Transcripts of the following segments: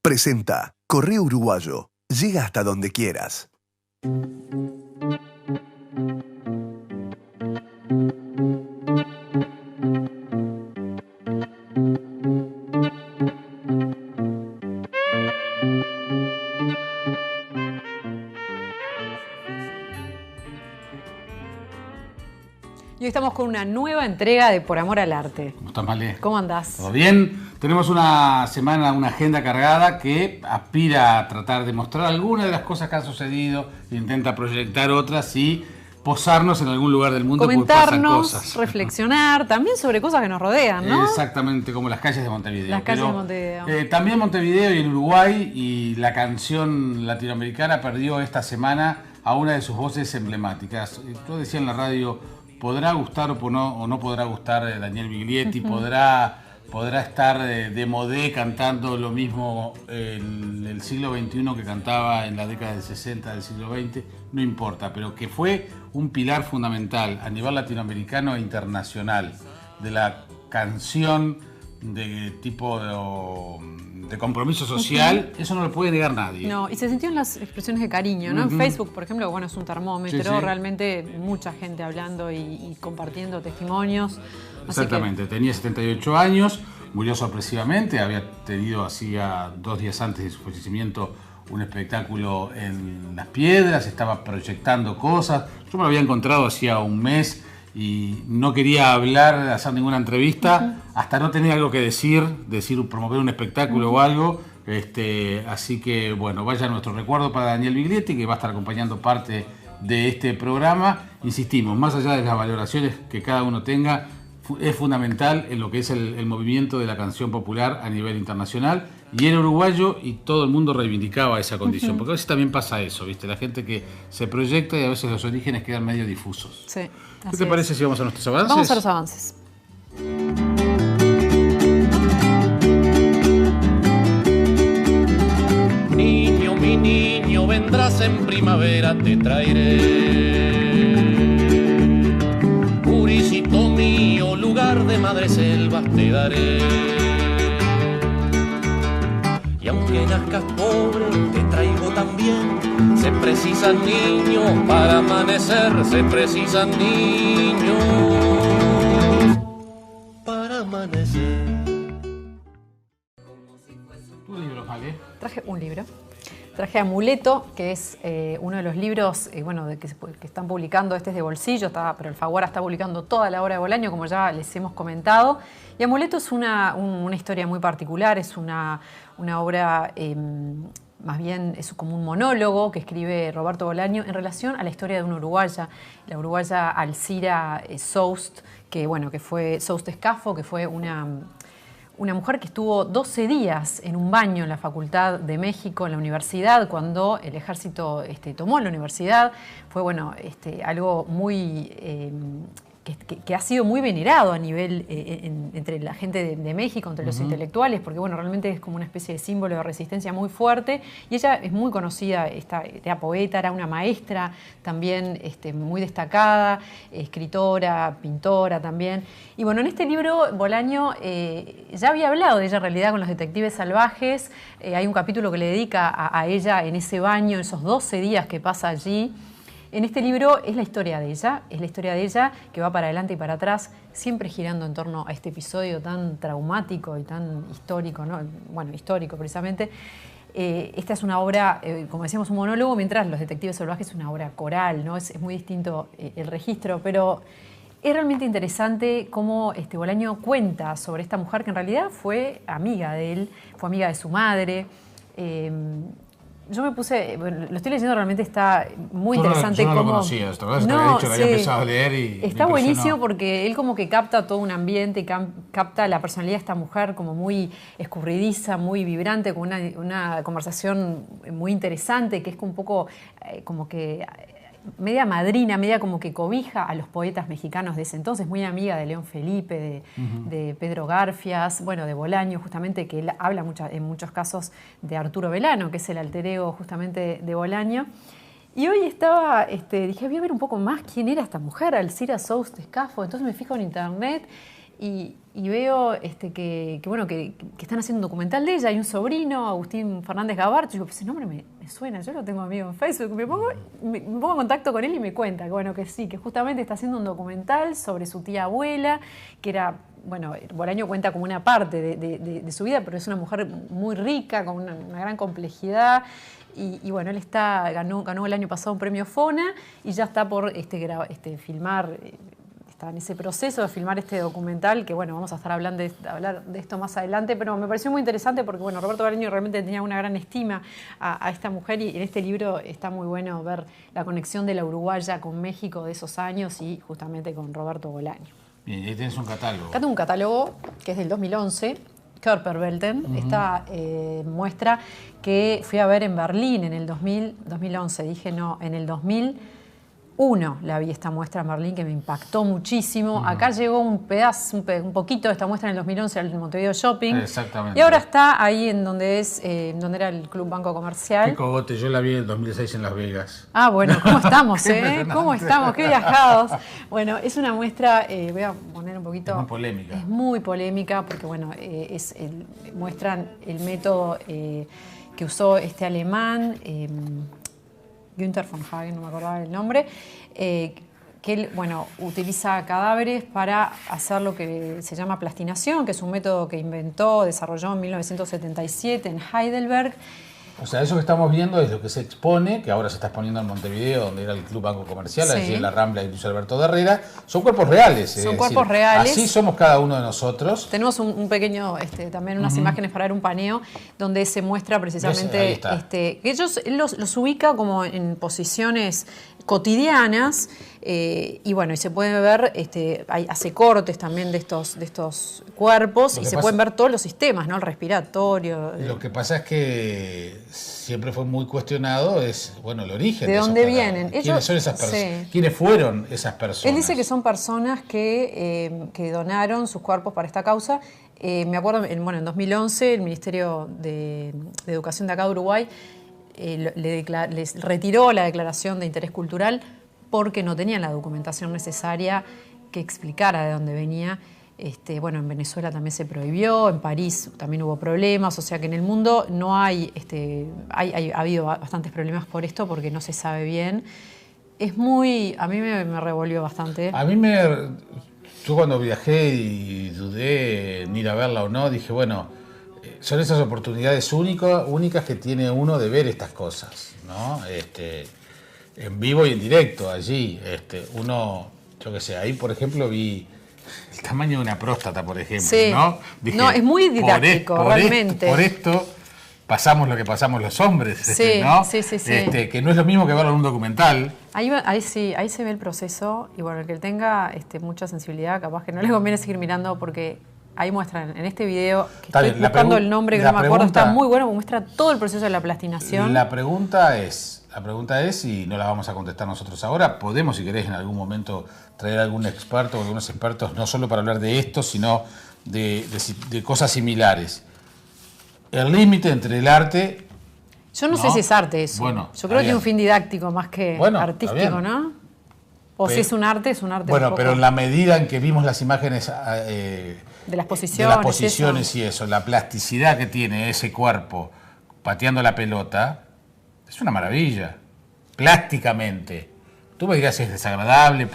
Presenta Correo Uruguayo. Llega hasta donde quieras. Y hoy estamos con una nueva entrega de Por Amor al Arte. ¿Cómo estás, Malé? ¿Cómo andás? ¿Todo bien? Tenemos una semana, una agenda cargada que aspira a tratar de mostrar algunas de las cosas que han sucedido, intenta proyectar otras y posarnos en algún lugar del mundo porque pasan cosas. Reflexionar, también sobre cosas que nos rodean, ¿no? Exactamente, como las calles de Montevideo. Las calles de Montevideo. También Montevideo y en Uruguay, y la canción latinoamericana perdió esta semana a una de sus voces emblemáticas. Yo decía en la radio, podrá gustar o no podrá gustar Daniel Biglietti, podrá estar de modé cantando lo mismo el siglo XXI que cantaba en la década del 60 del siglo XX, no importa, pero que fue un pilar fundamental a nivel latinoamericano e internacional de la canción de tipo de compromiso social, eso no lo puede negar nadie. No, y se sintió en las expresiones de cariño, ¿no? En Facebook, por ejemplo, bueno, es un termómetro, Sí. Realmente mucha gente hablando y compartiendo testimonios. Exactamente, tenía 78 años, murió sorpresivamente, había tenido hacía 2 días antes de su fallecimiento un espectáculo en Las Piedras, estaba proyectando cosas. Yo me lo había encontrado hacía un mes y no quería hablar, hacer ninguna entrevista, hasta no tener algo que decir, promover un espectáculo o algo. Así que, bueno, vaya nuestro recuerdo para Daniel Biglietti, que va a estar acompañando parte de este programa. Insistimos, más allá de las valoraciones que cada uno tenga, es fundamental en lo que es el movimiento de la canción popular a nivel internacional, y era uruguayo y todo el mundo reivindicaba esa condición, porque a veces también pasa eso, ¿viste? La gente que se proyecta y a veces los orígenes quedan medio difusos. Sí, ¿Qué te parece si vamos a nuestros avances? Vamos a los avances. Niño, mi niño, vendrás en primavera, te traeré. Purisito mío, lugar de madreselvas te daré. Y aunque nazcas pobre, te traigo también. Se precisan niños para amanecer, se precisan niños para amanecer. ¿Tu libro, Vale? Traje un libro. Traje Amuleto, que es uno de los libros que están publicando. Este es de bolsillo, pero Alfaguara está publicando toda la obra de Bolaño, como ya les hemos comentado. Y Amuleto es una historia muy particular, es una obra, más bien es como un monólogo que escribe Roberto Bolaño en relación a la historia de una uruguaya, la uruguaya Alcira Soust, que fue Soust Escafo, que fue una mujer que estuvo 12 días en un baño en la Facultad de México, en la universidad, cuando el ejército tomó la universidad. Fue algo muy que ha sido muy venerado a nivel entre la gente de México, entre los intelectuales, porque realmente es como una especie de símbolo de resistencia muy fuerte. Y ella es muy conocida, era poeta, era una maestra también muy destacada, escritora, pintora también. Y en este libro Bolaño ya había hablado de ella en realidad con los detectives salvajes. Hay un capítulo que le dedica a ella en ese baño, esos 12 días que pasa allí. En este libro es la historia de ella que va para adelante y para atrás, siempre girando en torno a este episodio tan traumático y tan histórico, ¿no? Histórico precisamente. Esta es una obra, como decíamos, un monólogo, mientras Los Detectives Salvajes es una obra coral, ¿no? Es muy distinto el registro, pero es realmente interesante cómo Bolaño cuenta sobre esta mujer que en realidad fue amiga de él, fue amiga de su madre. Yo me puse, lo estoy leyendo, realmente está muy interesante. Yo no lo conocía, esto, ¿verdad? Te había dicho que había empezado a leer y está buenísimo porque él como que capta todo un ambiente, capta la personalidad de esta mujer como muy escurridiza, muy vibrante, con una conversación muy interesante, que es un poco como que media madrina, media como que cobija a los poetas mexicanos de ese entonces, muy amiga de León Felipe, de Pedro Garfias, de Bolaño, justamente, que él habla en muchos casos de Arturo Velano, que es el alter ego justamente de Bolaño. Y hoy dije, voy a ver un poco más quién era esta mujer, Alcira Soust Escafo. Entonces me fijo en internet y veo que están haciendo un documental de ella. Hay un sobrino, Agustín Fernández Gabarto. Y digo, ese nombre me suena, yo lo tengo amigo en Facebook. Me pongo en contacto con él y me cuenta que, bueno, que sí, que justamente está haciendo un documental sobre su tía abuela, que era... Bueno, Bolaño cuenta como una parte de su vida, pero es una mujer muy rica, con una gran complejidad. Y bueno, él ganó el año pasado un premio FONA y ya está por filmar, está en ese proceso de filmar este documental, que bueno, vamos a estar hablar de esto más adelante, pero me pareció muy interesante porque bueno, Roberto Bolaño realmente tenía una gran estima a esta mujer, y en este libro está muy bueno ver la conexión de la uruguaya con México de esos años y justamente con Roberto Bolaño. Bien, y ahí tenés un catálogo. Acá tengo un catálogo que es del 2011, Körperwelten. Esta muestra que fui a ver en Berlín en el 2011. Dije no, en el 2001 la vi esta muestra en Berlín, que me impactó muchísimo. Acá llegó un pedazo, un poquito de esta muestra en el 2011 al Montevideo Shopping. Exactamente. Y ahora está ahí en donde era el Club Banco Comercial. Qué cogote, yo la vi en el 2006 en Las Vegas. Ah, bueno, ¿cómo estamos, ¿Cómo estamos? Qué viajados. Bueno, es una muestra, voy a poner un poquito... Es muy polémica. Es muy polémica porque, bueno, muestran el método que usó este alemán, Günther von Hagen, no me acordaba el nombre, que él, bueno, utiliza cadáveres para hacer lo que se llama plastinación, que es un método que desarrolló en 1977 en Heidelberg. O sea, eso que estamos viendo es lo que se expone, que ahora se está exponiendo en Montevideo, donde era el Club Banco Comercial, allí en la Rambla de Luis Alberto de Herrera. Son cuerpos reales. Son cuerpos reales. Así somos cada uno de nosotros. Tenemos un pequeño, también unas imágenes para ver un paneo, donde se muestra precisamente que ellos los ubica como en posiciones cotidianas, y bueno, y se puede ver, hace cortes también de estos cuerpos, y se pueden ver todos los sistemas, ¿no? El respiratorio. Lo que pasa es que siempre fue muy cuestionado, bueno, el origen. ¿De dónde vienen? ¿Quiénes son esas personas? ¿Quiénes fueron esas personas? Él dice que son personas que donaron sus cuerpos para esta causa. Me acuerdo, en 2011, el Ministerio de Educación de acá de Uruguay les retiró la declaración de interés cultural porque no tenían la documentación necesaria que explicara de dónde venía. Bueno, en Venezuela también se prohibió, en París también hubo problemas, o sea que en el mundo no ha habido bastantes problemas por esto porque no se sabe bien. A mí me revolvió bastante. Yo cuando viajé y dudé en ir a verla o no, dije, bueno, son esas oportunidades únicas que tiene uno de ver estas cosas, ¿no? En vivo y en directo, allí. Uno, yo qué sé, ahí por ejemplo vi el tamaño de una próstata, por ejemplo, sí. ¿no? Dije, no, es muy didáctico, realmente. Por esto pasamos lo que pasamos los hombres, sí, ¿no? Sí. Que no es lo mismo que verlo en un documental. Ahí se ve el proceso, y bueno, el que tenga mucha sensibilidad, capaz que no le conviene seguir mirando porque... Ahí muestran, en este video, que estoy buscando el nombre que no me acuerdo, está muy bueno, muestra todo el proceso de la plastinación. La pregunta es, y no la vamos a contestar nosotros ahora, podemos, si querés, en algún momento traer a algún experto o algunos expertos, no solo para hablar de esto, sino de cosas similares. El límite entre el arte... Yo no sé si es arte eso. Yo creo que tiene un fin didáctico más que artístico, ¿no? O si es un arte, es un arte. Bueno, pero en la medida en que vimos las imágenes... de las posiciones, y eso, la plasticidad que tiene ese cuerpo pateando la pelota, es una maravilla, plásticamente. Tú me dirás si es desagradable,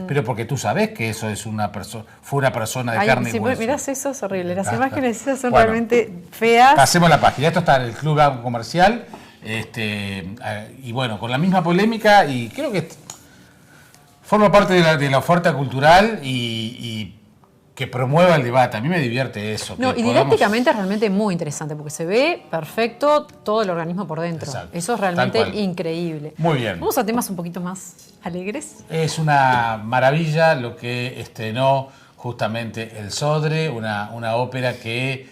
pero porque tú sabes que eso es fue una persona de carne y hueso. Mirás eso, es horrible. Las imágenes esas son realmente feas. Pasemos la página. Esto está en el Club Banco Comercial, y bueno, con la misma polémica, y creo que forma parte de la oferta cultural y que promueva el debate. A mí me divierte eso. No, y didácticamente es realmente muy interesante porque se ve perfecto todo el organismo por dentro. Exacto. Eso es realmente increíble. Muy bien. Vamos a temas un poquito más alegres. Es una maravilla lo que estrenó justamente El Sodre, una ópera que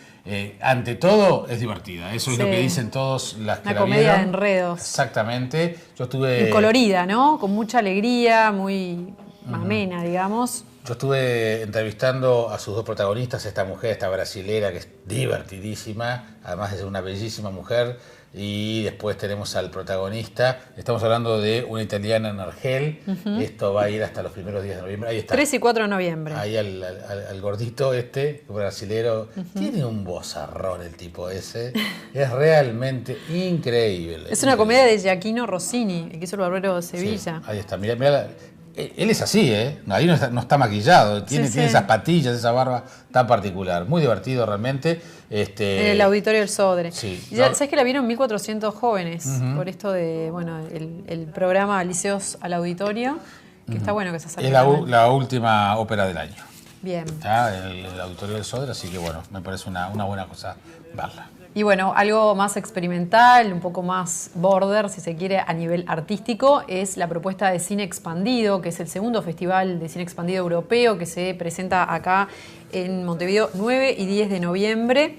ante todo es divertida. Eso es lo que dicen todos las que la vieron. Una comedia de enredos. Exactamente. Yo estuve... Y colorida, ¿no? Con mucha alegría, muy amena, digamos. Yo estuve entrevistando a sus dos protagonistas, esta mujer, esta brasilera, que es divertidísima, además es una bellísima mujer, y después tenemos al protagonista. Estamos hablando de una italiana en Argel. Esto va a ir hasta los primeros días de noviembre. Ahí está. 3 y 4 de noviembre. Ahí al gordito brasilero. Tiene un vozarrón el tipo ese. Es realmente increíble. Es una comedia de Giacchino Rossini, el que hizo El Barbero de Sevilla. Sí, ahí está, mirá, él es así, ahí no está maquillado, tiene esas patillas, esa barba tan particular. Muy divertido realmente. En el Auditorio del Sodre. Sí. ¿Sabes que la vieron 1.400 jóvenes? Por esto de, el programa Liceos al Auditorio, que está bueno que se salga. Es la última ópera del año. Bien. Está el Auditorio del Sodre, así que bueno, me parece una buena cosa verla. Y bueno, algo más experimental, un poco más border, si se quiere, a nivel artístico, es la propuesta de Cine Expandido, que es el segundo festival de cine expandido europeo que se presenta acá en Montevideo 9 y 10 de noviembre.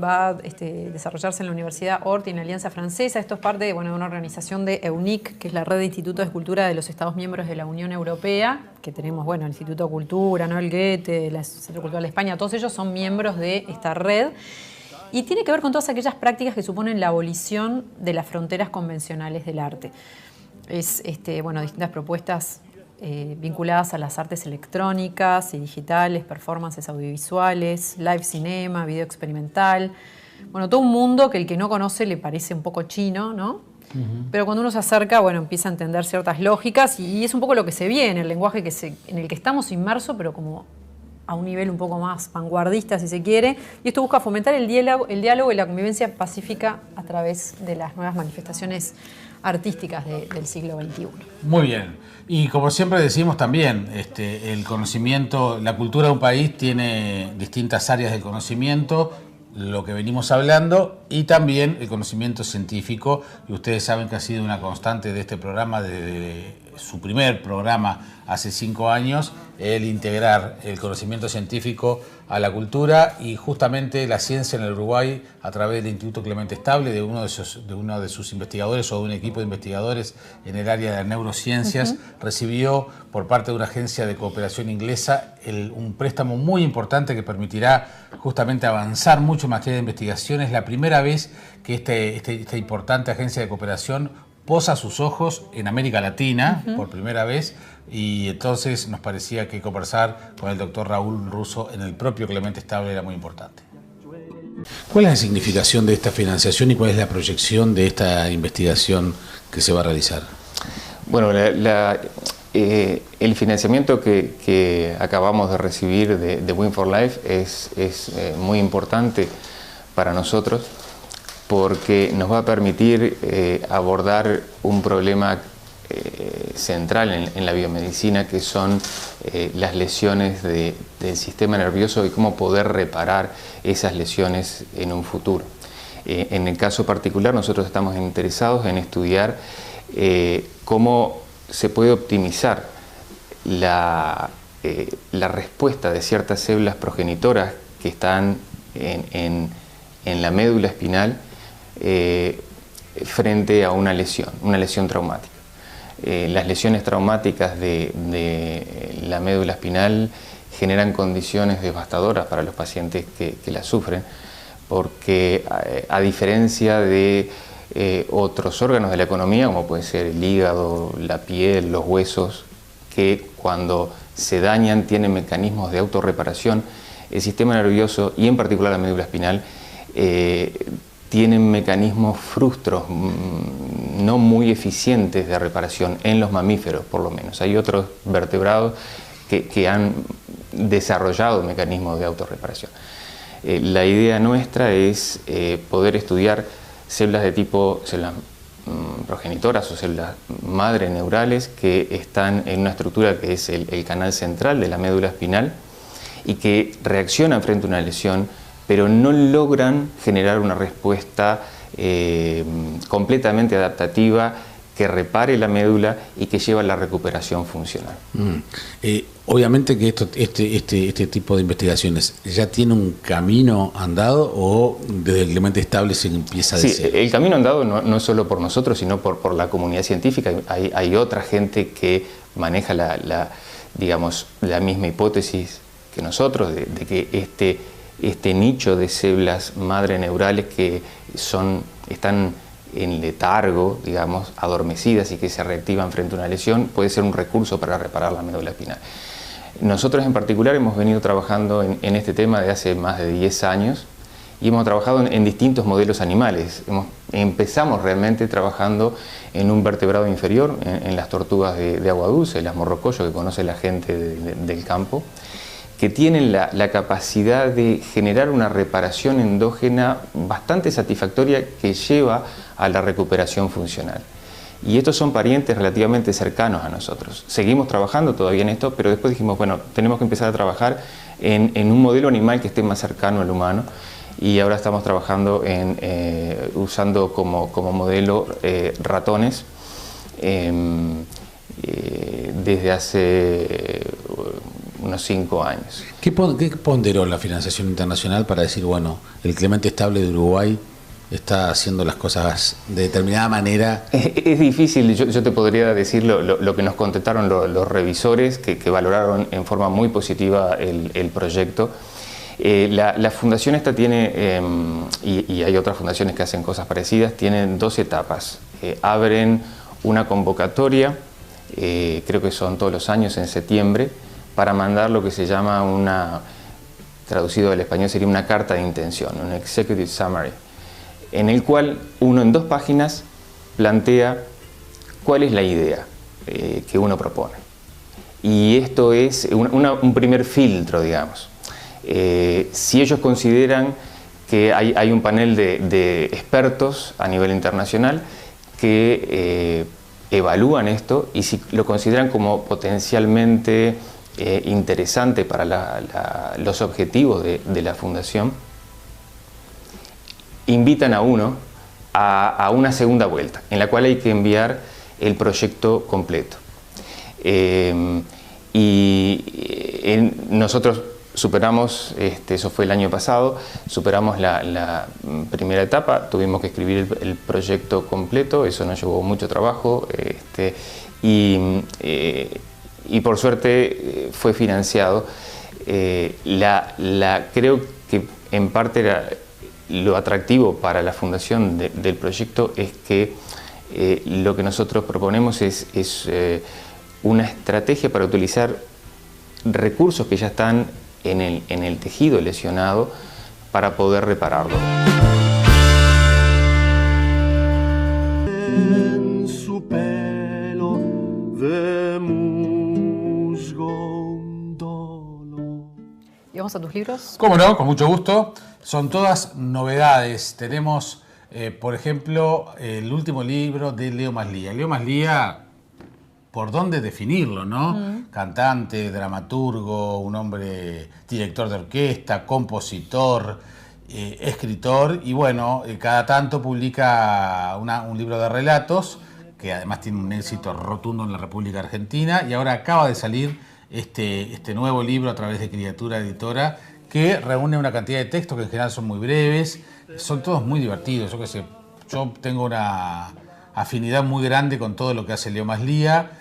Va a desarrollarse en la Universidad Hort y en la Alianza Francesa. Esto es parte de una organización de EUNIC, que es la red de institutos de cultura de los Estados miembros de la Unión Europea, que tenemos, el Instituto de Cultura, ¿no? El Goethe, el Centro Cultural de España, todos ellos son miembros de esta red. Y tiene que ver con todas aquellas prácticas que suponen la abolición de las fronteras convencionales del arte. Es distintas propuestas vinculadas a las artes electrónicas y digitales, performances audiovisuales, live cinema, video experimental. Todo un mundo que el que no conoce le parece un poco chino, ¿no? Pero cuando uno se acerca, empieza a entender ciertas lógicas y es un poco lo que se ve en el lenguaje en el que estamos inmersos, pero como a un nivel un poco más vanguardista, si se quiere, y esto busca fomentar el diálogo y la convivencia pacífica a través de las nuevas manifestaciones artísticas del siglo XXI. Muy bien. Y como siempre decimos también, el conocimiento, la cultura de un país tiene distintas áreas del conocimiento, lo que venimos hablando, y también el conocimiento científico, y ustedes saben que ha sido una constante de este programa desde su primer programa hace 5 años, el integrar el conocimiento científico a la cultura, y justamente la ciencia en el Uruguay, a través del Instituto Clemente Estable, de uno de sus investigadores o de un equipo de investigadores en el área de las neurociencias, recibió por parte de una agencia de cooperación inglesa un préstamo muy importante que permitirá justamente avanzar mucho en materia de investigación. Es la primera vez que esta importante agencia de cooperación posa sus ojos en América Latina por primera vez, y entonces nos parecía que conversar con el doctor Raúl Russo en el propio Clemente Estable era muy importante. ¿Cuál es la significación de esta financiación y cuál es la proyección de esta investigación que se va a realizar? Bueno, el financiamiento que acabamos de recibir de Win for Life es muy importante para nosotros, porque nos va a permitir abordar un problema central en la biomedicina, que son las lesiones del sistema nervioso y cómo poder reparar esas lesiones en un futuro. En el caso particular, nosotros estamos interesados en estudiar cómo se puede optimizar la respuesta de ciertas células progenitoras que están en la médula espinal frente a una lesión traumática. Las lesiones traumáticas de la médula espinal generan condiciones devastadoras para los pacientes que la sufren, porque a diferencia de otros órganos de la economía, como puede ser el hígado, la piel, los huesos, que cuando se dañan tienen mecanismos de autorreparación, el sistema nervioso y en particular la médula espinal tienen mecanismos frustros no muy eficientes de reparación en los mamíferos, por lo menos. Hay otros vertebrados que han desarrollado mecanismos de autorreparación. La idea nuestra es poder estudiar células de tipo células progenitoras o células madre neurales que están en una estructura que es el canal central de la médula espinal y que reaccionan frente a una lesión, pero no logran generar una respuesta completamente adaptativa que repare la médula y que lleva a la recuperación funcional. Obviamente que este tipo de investigaciones ya tiene un camino andado, o desde el Clemente Estable se empieza de cero. Sí, el camino andado no es solo por nosotros, sino por la comunidad científica. Hay otra gente que maneja digamos, la misma hipótesis que nosotros, de que este nicho de células madre neurales que están en letargo, digamos, adormecidas y que se reactivan frente a una lesión, puede ser un recurso para reparar la médula espinal. Nosotros en particular hemos venido trabajando en este tema de hace más de 10 años y hemos trabajado en distintos modelos animales. Empezamos realmente trabajando en un vertebrado inferior, en las tortugas de agua dulce, las morrocoyos que conoce la gente del campo, que tienen la capacidad de generar una reparación endógena bastante satisfactoria que lleva a la recuperación funcional. Y estos son parientes relativamente cercanos a nosotros. Seguimos trabajando todavía en esto, pero después dijimos, bueno, tenemos que empezar a trabajar en un modelo animal que esté más cercano al humano, y ahora estamos trabajando usando como modelo ratones desde hace unos 5 años. ¿Qué ponderó la financiación internacional para decir, bueno, el Clemente Estable de Uruguay está haciendo las cosas de determinada manera? Es difícil, yo te podría decir lo que nos contestaron los revisores, que valoraron en forma muy positiva el proyecto. La fundación esta tiene, y hay otras fundaciones que hacen cosas parecidas, tienen 2 etapas. Abren una convocatoria, creo que son todos los años en septiembre, para mandar lo que se llama traducido al español sería una carta de intención, un executive summary, en el cual uno en 2 páginas plantea cuál es la idea que uno propone. Y esto es un primer filtro, digamos. Si ellos consideran que hay un panel de expertos a nivel internacional que evalúan esto, y si lo consideran como potencialmente interesante para los objetivos de la fundación, invitan a uno a una segunda vuelta, en la cual hay que enviar el proyecto completo. Nosotros superamos, eso fue el año pasado, superamos la primera etapa, tuvimos que escribir el proyecto completo, eso nos llevó mucho trabajo, y por suerte fue financiado. Creo que en parte era lo atractivo para la fundación del proyecto es que lo que nosotros proponemos es una estrategia para utilizar recursos que ya están en el tejido lesionado para poder repararlo. En su pelo de musgo un dolo. ¿Y vamos a tus libros? ¿Cómo no? Con mucho gusto. Son todas novedades. Tenemos, por ejemplo, el último libro de Leo Maslía. Leo Maslía, ¿por dónde definirlo, no? Cantante, dramaturgo, un hombre, director de orquesta, compositor, escritor, y bueno, cada tanto publica un libro de relatos, que además tiene un éxito rotundo en la República Argentina, y ahora acaba de salir este nuevo libro a través de Criatura Editora, que reúne una cantidad de textos que en general son muy breves, son todos muy divertidos. Yo qué sé, yo tengo una afinidad muy grande con todo lo que hace Leo Maslía.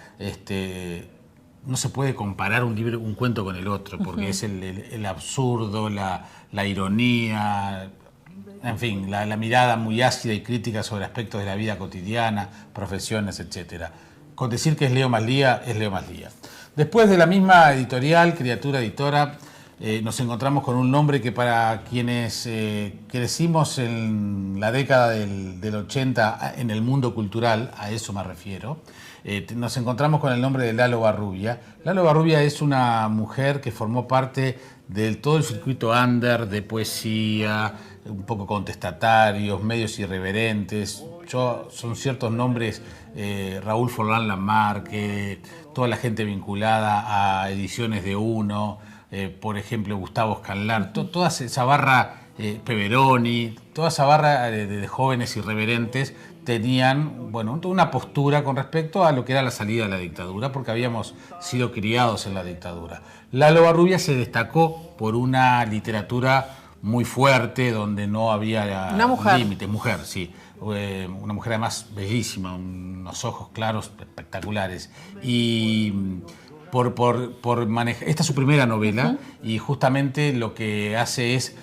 No se puede comparar un cuento con el otro, porque es el absurdo, la ironía, en fin, la mirada muy ácida y crítica sobre aspectos de la vida cotidiana, profesiones, etc. Con decir que es Leo Maslía, es Leo Maslía. Después de la misma editorial, Criatura Editora, nos encontramos con un nombre que para quienes crecimos en la década del 80 en el mundo cultural, a eso me refiero, nos encontramos con el nombre de Lalo Barrubia. Lalo Barrubia es una mujer que formó parte de todo el circuito under de poesía, un poco contestatarios, medios irreverentes. Son ciertos nombres, Raúl Forlán Lamarque, toda la gente vinculada a Ediciones de Uno, por ejemplo Gustavo Escanlar, toda esa barra, Peveroni, toda esa barra de jóvenes irreverentes tenían, bueno, una postura con respecto a lo que era la salida de la dictadura, porque habíamos sido criados en la dictadura. Lalo Barrubia se destacó por una literatura muy fuerte, donde no había límites. Mujer, sí. Una mujer además bellísima, unos ojos claros espectaculares. Y por manejar. Esta es su primera novela y justamente lo que hace es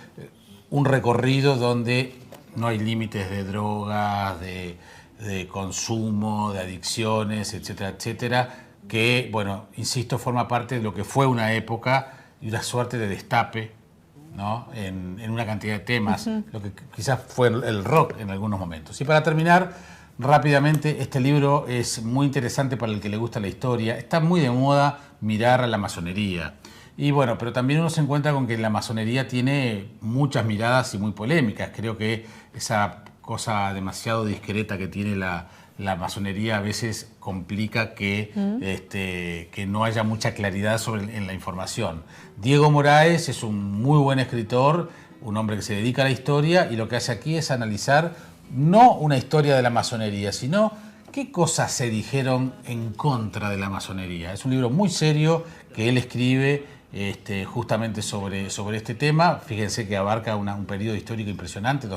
un recorrido donde no hay límites de drogas, de consumo, de adicciones, etcétera, etcétera, que, bueno, insisto, forma parte de lo que fue una época y una suerte de destape, ¿no? en una cantidad de temas, lo que quizás fue el rock en algunos momentos. Y para terminar, rápidamente, este libro es muy interesante para el que le gusta la historia. Está muy de moda mirar a la masonería. Y bueno, pero también uno se encuentra con que la masonería tiene muchas miradas y muy polémicas. Creo que esa cosa demasiado discreta que tiene la masonería a veces complica que no haya mucha claridad en la información. Diego Moraes es un muy buen escritor, un hombre que se dedica a la historia y lo que hace aquí es analizar no una historia de la masonería, sino qué cosas se dijeron en contra de la masonería. Es un libro muy serio que él escribe justamente sobre este tema. Fíjense que abarca un periodo histórico impresionante,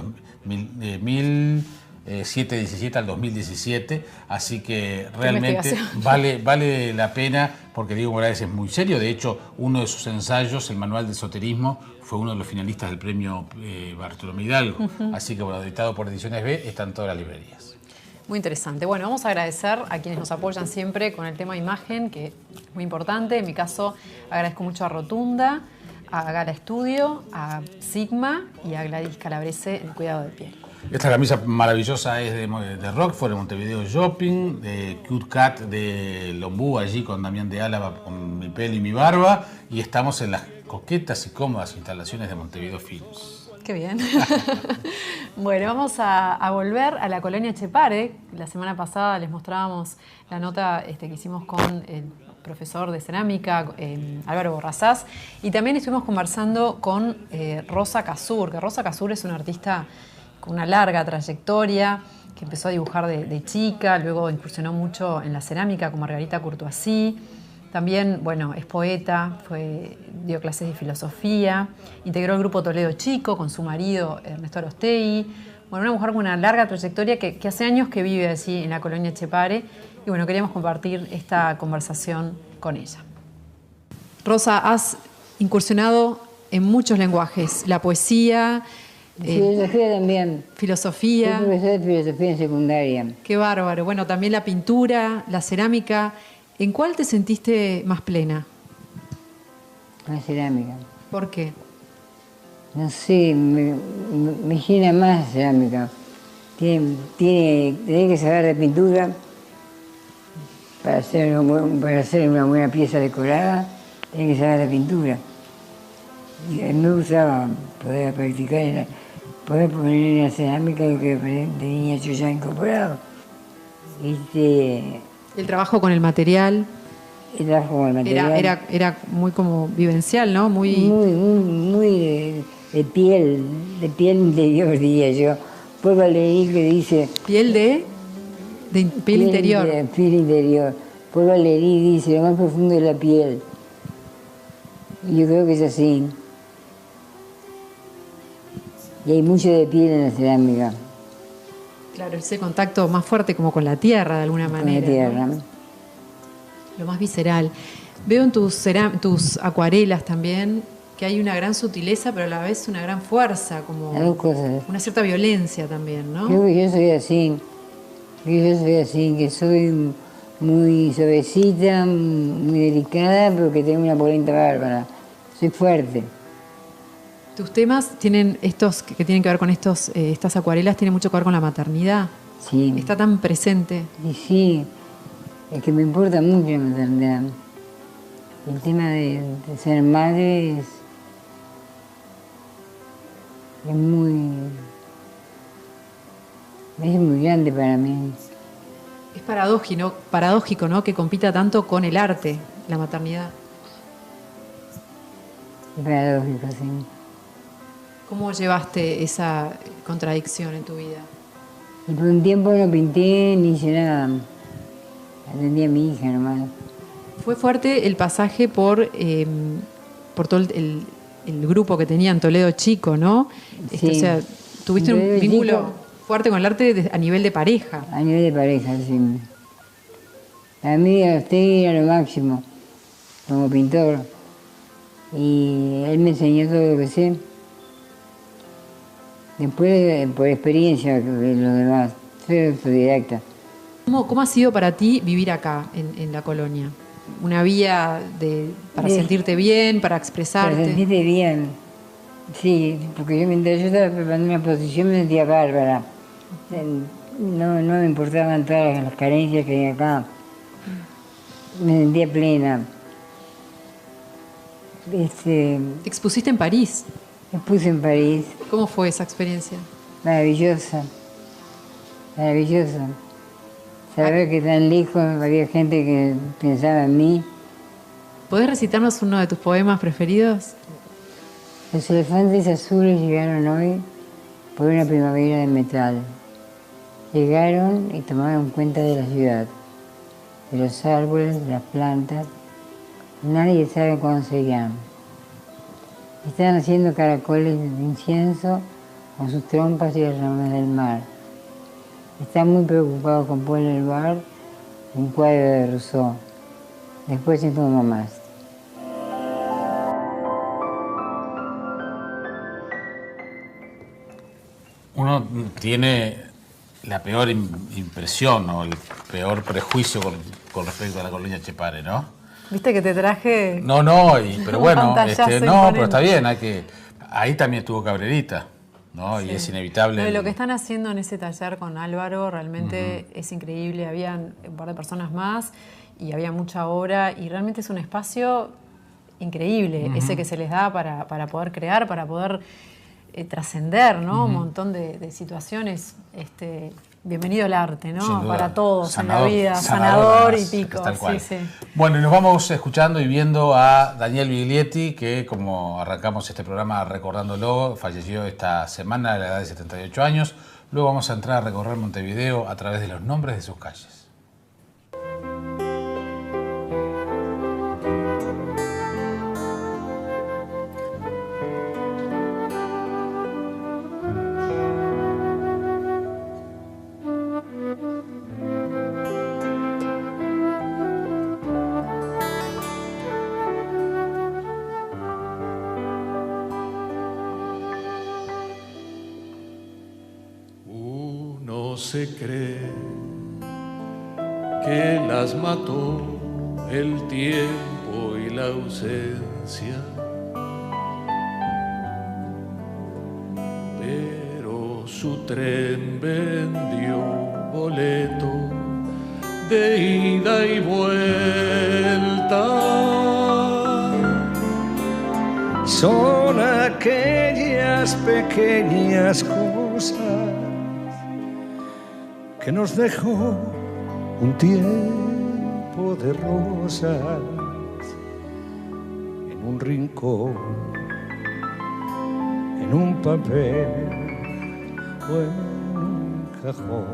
1717 al 2017, así que realmente vale la pena porque Diego Moraes es muy serio. De hecho, uno de sus ensayos, el Manual del Esoterismo, fue uno de los finalistas del premio Bartolomé Hidalgo, así que bueno, editado por Ediciones B, está en todas las librerías. Muy interesante. Bueno, vamos a agradecer a quienes nos apoyan siempre con el tema imagen, que es muy importante. En mi caso, agradezco mucho a Rotunda, a Gala Estudio, a Sigma y a Gladys Calabrese en el cuidado de piel. Esta camisa maravillosa es de Rockford, de Montevideo Shopping, de Cute Cat de Lombú, allí con Damián de Álava, con mi pelo y mi barba, y estamos en las coquetas y cómodas instalaciones de Montevideo Films. Qué bien. Bueno, vamos a volver a la colonia Etxepare. La semana pasada les mostrábamos la nota que hicimos con el profesor de cerámica, Álvaro Borrazás, y también estuvimos conversando con Rosa Casur, que Rosa Casur es una artista con una larga trayectoria, que empezó a dibujar de chica, luego incursionó mucho en la cerámica con Margarita Courtoisí. También, bueno, es poeta, dio clases de filosofía, integró el grupo Toledo Chico con su marido Ernesto Arostegui. Bueno, una mujer con una larga trayectoria que hace años que vive allí en la colonia Etxepare. Y bueno, queríamos compartir esta conversación con ella. Rosa, has incursionado en muchos lenguajes, la poesía, filosofía también. Filosofía. Soy profesor de filosofía en secundaria. Qué bárbaro. Bueno, también la pintura, la cerámica. ¿En cuál te sentiste más plena? La cerámica. ¿Por qué? No sé, me llena más la cerámica. Tenés que saber de pintura para hacer una buena pieza decorada. Tenés que saber de pintura. Y a mí me gustaba poder practicar, poder poner en la cerámica lo que tenía yo ya incorporado. El trabajo con el material. El trabajo con el material. Era muy como vivencial, ¿no? Muy de piel interior, diría yo. Por Valerí que dice... ¿Piel de piel interior? De piel interior. Por Valerí dice, lo más profundo es la piel. Y yo creo que es así. Y hay mucho de piel en la cerámica. Claro, ese contacto más fuerte como con la tierra, de alguna manera. Con la tierra. ¿No? Lo más visceral. Veo en tus acuarelas también que hay una gran sutileza, pero a la vez una gran fuerza, como las dos cosas. Una cierta violencia también, ¿no? Creo que yo soy así. Que soy muy suavecita, muy delicada, pero que tengo una polenta bárbara. Soy fuerte. Tus temas tienen que tienen que ver con estas acuarelas, tienen mucho que ver con la maternidad. Sí. Está tan presente. Y sí, es que me importa mucho la maternidad. El tema de ser madre es muy grande para mí. Es paradójico, ¿no? Que compita tanto con el arte, la maternidad. Es paradójico, sí. ¿Cómo llevaste esa contradicción en tu vida? Y por un tiempo no pinté ni hice nada. Atendí a mi hija nomás. Fue fuerte el pasaje por todo el grupo que tenían Toledo Chico, ¿no? Sí. O sea, tuviste Toledo un vínculo Chico, fuerte con el arte a nivel de pareja. A nivel de pareja, sí. La amiga de usted era lo máximo. como pintor. Y él me enseñó todo lo que sé. Después, por experiencia, lo demás. Soy autodidacta. ¿Cómo ha sido para ti vivir acá, en la colonia? ¿Una vía para sentirte bien, para expresarte? Para sentirte bien, sí, porque mientras yo estaba preparando una posición me sentía bárbara. No me importaban todas las carencias que hay acá. Me sentía plena. Te expusiste en París. Me puse en París. ¿Cómo fue esa experiencia? Maravillosa, maravillosa. Saber que tan lejos había gente que pensaba en mí. ¿Podés recitarnos uno de tus poemas preferidos? Los elefantes azules llegaron hoy por una primavera de metal. Llegaron y tomaron cuenta de la ciudad, de los árboles, de las plantas. Nadie sabe cuándo se irán. Están haciendo caracoles de incienso con sus trompas y las ramas del mar. Están muy preocupados con poner en el bar un cuadro de Rousseau. Después se toma más. Uno tiene la peor impresión o el peor prejuicio con respecto a la colonia Etxepare, ¿no? Viste que te traje... No, pero bueno, pantallazo pero está bien, ahí también estuvo Cabrerita, ¿no? Sí. Y es inevitable. No, y lo que están haciendo en ese taller con Álvaro realmente es increíble. Habían un par de personas más y había mucha obra y realmente es un espacio increíble, ese que se les da para poder crear, para poder trascender, ¿no? Un montón de situaciones. Bienvenido al arte, ¿no? Para todos sanador, en la vida, sanador y además, pico. tal cual. Sí. Bueno, y nos vamos escuchando y viendo a Daniel Biglietti, que como arrancamos este programa recordándolo, falleció esta semana a la edad de 78 años. Luego vamos a entrar a recorrer Montevideo a través de los nombres de sus calles. Se cree que las mató el tiempo y la ausencia, pero su tren vendió boleto de ida y vuelta. Son aquellas pequeñas cosas que nos dejó un tiempo de rosas en un rincón, en un papel o en un cajón.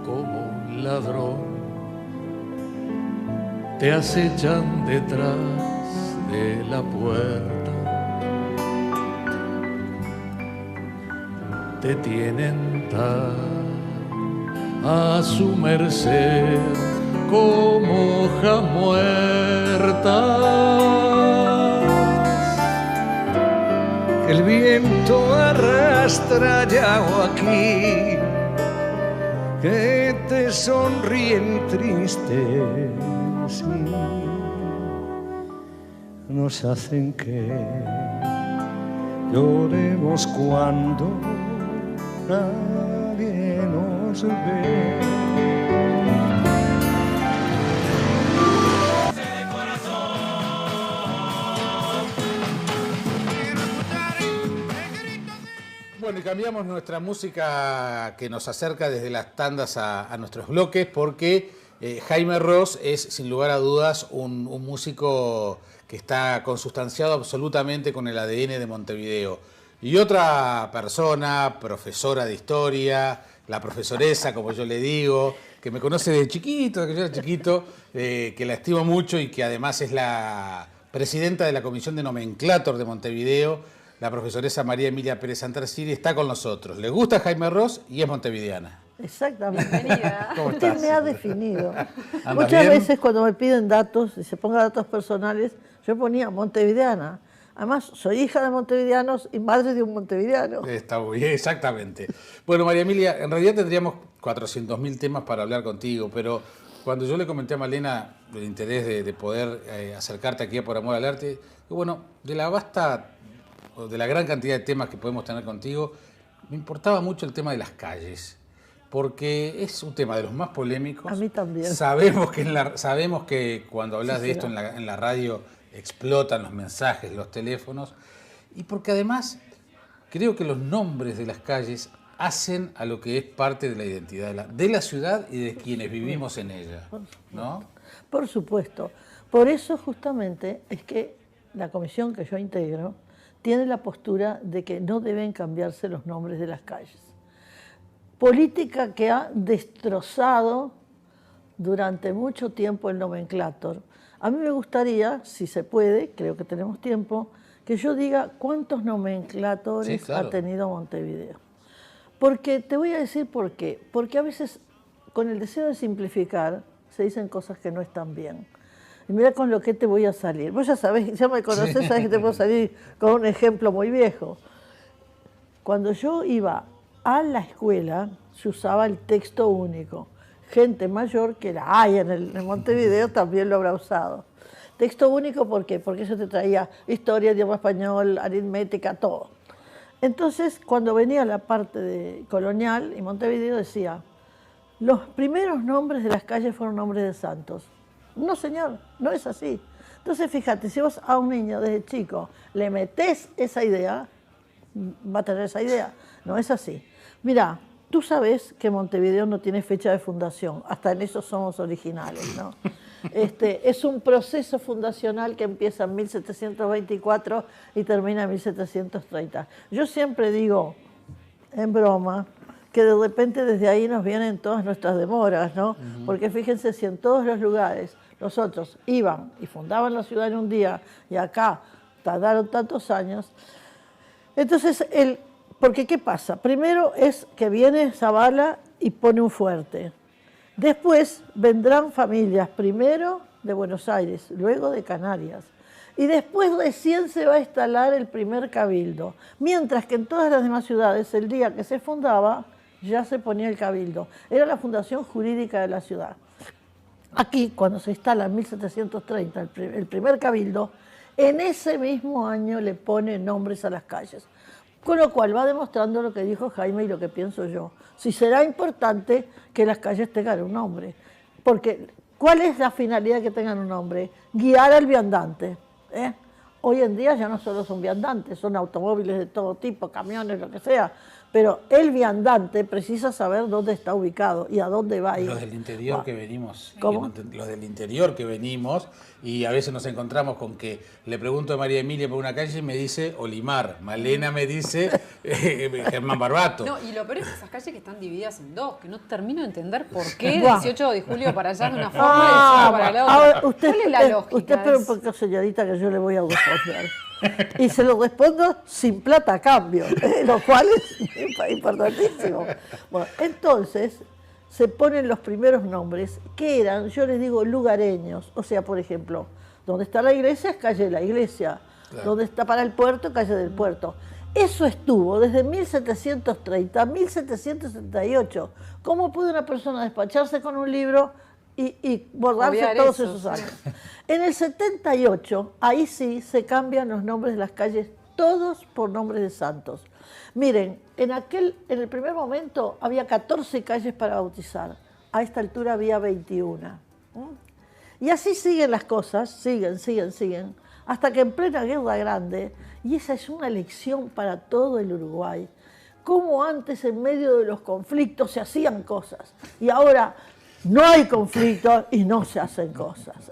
Como un ladrón te acechan detrás de la puerta. Te tienen tan a su merced como hojas muertas. El viento arrastra ya aquí, que te sonríen tristes y nos hacen que lloremos cuando nadie nos ve. Bueno, y cambiamos nuestra música que nos acerca desde las tandas a nuestros bloques porque Jaime Ross es, sin lugar a dudas, un músico que está consustanciado absolutamente con el ADN de Montevideo. Y otra persona, profesora de historia, la profesoresa, como yo le digo, que me conoce de chiquito, de que yo era chiquito, que la estimo mucho y que además es la presidenta de la Comisión de Nomenclator de Montevideo, la profesoresa María Emilia Pérez Santarsiri, está con nosotros. Le gusta Jaime Ross y es montevideana. Exactamente. Bienvenida. ¿Cómo Usted estás? me ha definido. ¿Andas Muchas bien? veces cuando me piden datos y se pongan datos personales, yo ponía montevideana. Además, soy hija de montevideanos y madre de un montevideano. Está muy bien, exactamente. Bueno, María Emilia, en realidad tendríamos 400.000 temas para hablar contigo, pero cuando yo le comenté a Malena el interés de poder acercarte aquí a Por Amor al Arte, y bueno, de la vasta, o de la gran cantidad de temas que podemos tener contigo, me importaba mucho el tema de las calles, porque es un tema de los más polémicos. A mí también. Sabemos que cuando hablas de esto en la radio explotan los mensajes, los teléfonos, y porque además creo que los nombres de las calles hacen a lo que es parte de la identidad de la ciudad y de quienes vivimos en ella, ¿no? Por supuesto. Por eso justamente es que la comisión que yo integro tiene la postura de que no deben cambiarse los nombres de las calles. Política que ha destrozado durante mucho tiempo el nomenclator. A mí me gustaría, si se puede, creo que tenemos tiempo, que yo diga cuántos nomenclatores Sí, claro. ha tenido Montevideo. Porque te voy a decir por qué. Porque a veces, con el deseo de simplificar, se dicen cosas que no están bien. Y mira con lo que te voy a salir. Vos ya sabés, ya me conocés, sabés que te puedo salir con un ejemplo muy viejo. Cuando yo iba a la escuela, se usaba el texto único. Gente mayor que la hay en Montevideo también lo habrá usado. Texto único, ¿por qué? Porque eso te traía historia, idioma español, aritmética, todo. Entonces, cuando venía la parte colonial, y Montevideo decía, los primeros nombres de las calles fueron nombres de santos. No, señor, no es así. Entonces, fíjate, si vos a un niño desde chico le metés esa idea, va a tener esa idea. No es así. Mira, tú sabes que Montevideo no tiene fecha de fundación, hasta en eso somos originales, ¿no? Es un proceso fundacional que empieza en 1724 y termina en 1730. Yo siempre digo, en broma, que de repente desde ahí nos vienen todas nuestras demoras, ¿no? Porque fíjense, si en todos los lugares nosotros iban y fundaban la ciudad en un día y acá tardaron tantos años, entonces porque ¿qué pasa? Primero es que viene Zavala y pone un fuerte. Después vendrán familias, primero de Buenos Aires, luego de Canarias. Y después recién se va a instalar el primer cabildo. Mientras que en todas las demás ciudades, el día que se fundaba, ya se ponía el cabildo. Era la fundación jurídica de la ciudad. Aquí, cuando se instala en 1730 el primer cabildo, en ese mismo año le pone nombres a las calles. Con lo cual va demostrando lo que dijo Jaime y lo que pienso yo. Si será importante que las calles tengan un nombre. Porque, ¿cuál es la finalidad de que tengan un nombre? Guiar al viandante. Hoy en día ya no solo son viandantes, son automóviles de todo tipo, camiones, lo que sea. Pero el viandante precisa saber dónde está ubicado y a dónde va a ir. Los del interior que venimos, ¿Cómo? los del interior que venimos, y a veces nos encontramos con que le pregunto a María Emilia por una calle y me dice Olimar, Malena me dice Germán Barbato. No, y lo peor es esas calles que están divididas en dos, que no termino de entender por qué Buah. 18 de julio para allá de una forma y 18 para la otra. Ahora, usted, ¿Cuál es la lógica? usted espera un poco, señorita, que yo le voy a responder. Y se lo respondo sin plata a cambio, lo cual es importantísimo. Bueno, entonces se ponen los primeros nombres que eran, yo les digo, lugareños. O sea, por ejemplo, donde está la iglesia es calle de la iglesia, claro. Donde está para el puerto, calle del puerto. Eso estuvo desde 1730 a 1778. ¿Cómo puede una persona despacharse con un libro y borrarse obviar todos eso, esos años? En el 78, ahí sí se cambian los nombres de las calles, todos por nombres de santos. Miren, en el primer momento había 14 calles para bautizar. A esta altura había 21. Y así siguen las cosas, siguen, hasta que en plena Guerra Grande, y esa es una lección para todo el Uruguay, cómo antes en medio de los conflictos se hacían cosas, y ahora no hay conflictos y no se hacen cosas.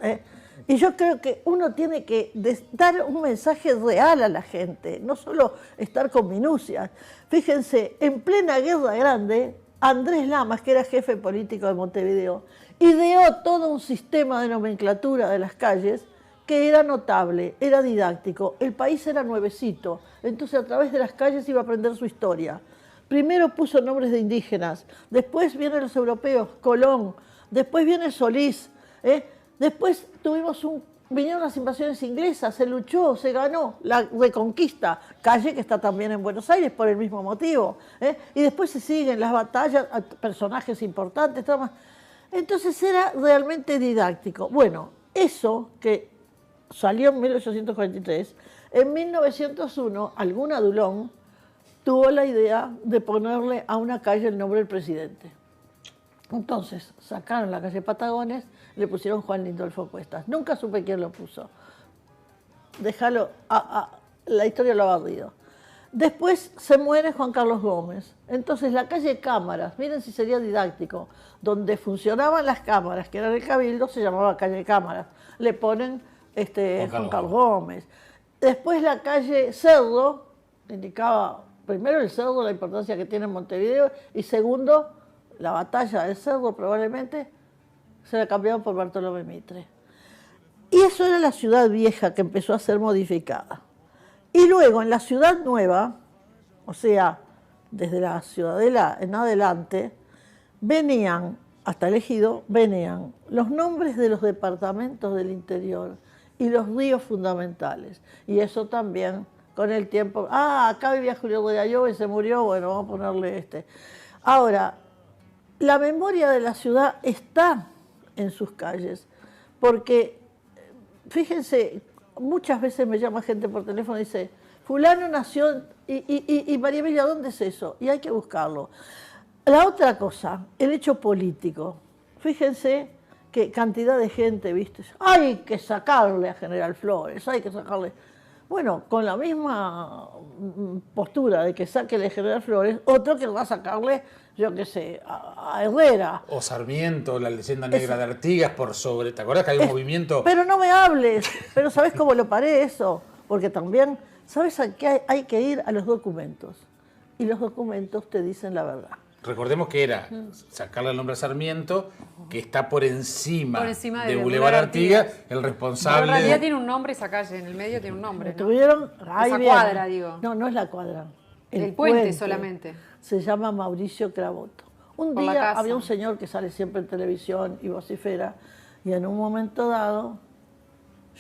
Y yo creo que uno tiene que dar un mensaje real a la gente, no solo estar con minucias. Fíjense, en plena Guerra Grande, Andrés Lamas, que era jefe político de Montevideo, ideó todo un sistema de nomenclatura de las calles que era notable, era didáctico. El país era nuevecito, entonces a través de las calles iba a aprender su historia. primero puso nombres de indígenas, después vienen los europeos, Colón, después viene Solís, después vinieron las invasiones inglesas, se luchó, se ganó la Reconquista, calle que está también en Buenos Aires por el mismo motivo, y después se siguen las batallas, personajes importantes, todo más. Entonces era realmente didáctico. Bueno, eso que salió en 1843, en 1901 algún adulón tuvo la idea de ponerle a una calle el nombre del presidente. Entonces sacaron la calle Patagones, le pusieron Juan Lindolfo Cuestas. Nunca supe quién lo puso. Déjalo, la historia lo ha barrido. Después se muere Juan Carlos Gómez. Entonces la calle Cámaras, miren si sería didáctico, donde funcionaban las cámaras, que era el Cabildo, se llamaba calle Cámaras. Le ponen Juan Carlos Gómez. Después la calle Cerro, indicaba primero el Cerro, la importancia que tiene en Montevideo, y segundo, la batalla del Cerro probablemente se la cambiaron por Bartolomé Mitre. Y eso era la ciudad vieja que empezó a ser modificada. Y luego en la ciudad nueva, o sea, desde la Ciudadela en adelante, venían, hasta el Ejido, venían los nombres de los departamentos del interior y los ríos fundamentales. Y eso también, con el tiempo, acá vivía Julio de Gallo y se murió, bueno, vamos a ponerle este. Ahora, la memoria de la ciudad está en sus calles, porque, fíjense, muchas veces me llama gente por teléfono y dice, fulano nació, y María Emilia, ¿dónde es eso? Y hay que buscarlo. La otra cosa, el hecho político. Fíjense qué cantidad de gente, ¿viste? Hay que sacarle a General Flores, hay que sacarle... Bueno, con la misma postura de que sáquele a General Flores, otro que va a sacarle, yo qué sé, a Herrera. O Sarmiento, la leyenda negra de Artigas, por sobre... ¿Te acuerdas que hay un movimiento? Pero no me hables, pero ¿sabes cómo lo paré eso? Porque también, ¿sabes a qué hay que ir? A los documentos. Y los documentos te dicen la verdad. Recordemos que era sacarle el nombre a Sarmiento, que está por encima de Boulevard Artigas, el responsable... Pero en realidad tiene un nombre esa calle, en el medio tiene un nombre, ¿no? Tuvieron... Esa cuadra, digo. No, no es la cuadra. El puente solamente. Se llama Mauricio Cravoto. Un día había un señor que sale siempre en televisión y vocifera, y en un momento dado,